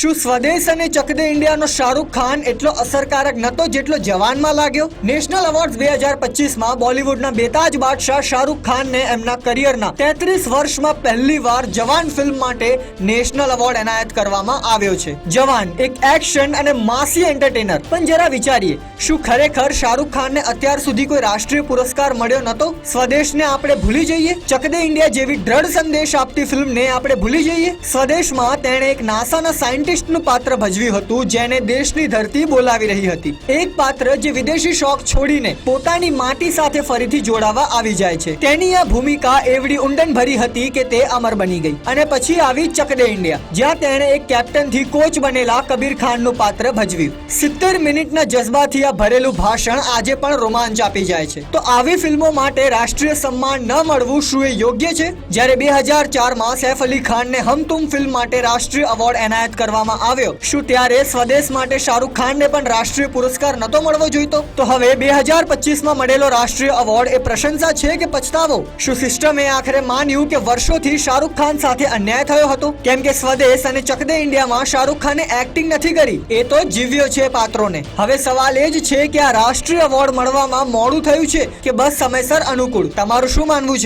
શું સ્વદેશ અને ચક દે ઇન્ડિયાનો શાહરૂખ ખાન એટલો અસરકારક નતો જેટલો જવાનમાં લાગ્યો? નેશનલ એવોર્ડ્સ 2025માં બોલિવૂડના બેતાજ બાદશાહ શાહરૂખ ખાનને એમના કરિયરના 33 વર્ષમાં પહેલીવાર જવાન ફિલ્મ માટે નેશનલ એવોર્ડ એનાયત કરવામાં આવ્યો છે. જવાન એક એક્શન અને માસી એન્ટરટેનર. પણ જરા વિચારીએ, શું ખરેખર શાહરૂખ ખાનને અત્યાર સુધી કોઈ રાષ્ટ્રીય પુરસ્કાર મળ્યો નતો? સ્વદેશને આપણે ભૂલી જઈએ? ચક દે ઇન્ડિયા જેવી દ્રઢ સંદેશ આપતી ફિલ્મને આપણે ભૂલી જઈએ? સ્વદેશમાં તેણે એક નાસાના સાયન્ટિસ્ટનું પાત્ર ભજવ્યું હતું, જેને દેશની ધરતી બોલાવી રહી હતી. એક પાત્ર જે વિદેશી શોખ છોડીને પોતાની માટી સાથે ફરીથી જોડાવા આવી જાય છે. તેની આ ભૂમિકા એવડી ઊંડણભરી હતી કે તે અમર બની ગઈ. અને પછી આવી ચક દે ઇન્ડિયા, જ્યાં તેણે એક કેપ્ટનથી કોચ બનેલા કબીર ખાનનું પાત્ર ભજવ્યું. 70 મિનિટના જજ્બાથી આ ભરેલું ભાષણ આજે પણ રોમાંચ આપી જાય છે. તો આવી ફિલ્મો માટે રાષ્ટ્રીય સન્માન ન મળવું શું એ યોગ્ય છે? જ્યારે 2004માં સૈફ અલી ખાનને હમ તુમ ફિલ્મ માટે રાષ્ટ્રીય એવોર્ડ એનાયત કરવામાં આવ્યો, શું ત્યારે સ્વદેશ માટે શાહરૂખ ખાનને પણ રાષ્ટ્રીય પુરસ્કાર નતો મળવો જોઈતો? તો હવે 2025માં મળેલો રાષ્ટ્રીય એવોર્ડ એ પ્રશંસા છે કે પછતાવો? શું સિસ્ટમે આખરે માન્યું કે વર્ષોથી શાહરૂખ ખાન સાથે અન્યાય થયો હતો? કેમ કે સ્વદેશ અને ચક દે ઇન્ડિયામાં શાહરૂખ ખાને એક્ટિંગ નથી કરી, એ તો જીવ્યો છે પાત્રોને. હવે સવાલ એ જ છે કે આ રાષ્ટ્રીય એવોર્ડ મળવામાં મોડું થયું છે કે બસ સમયસર અનુકૂળ? તમારું શું માનવું છે?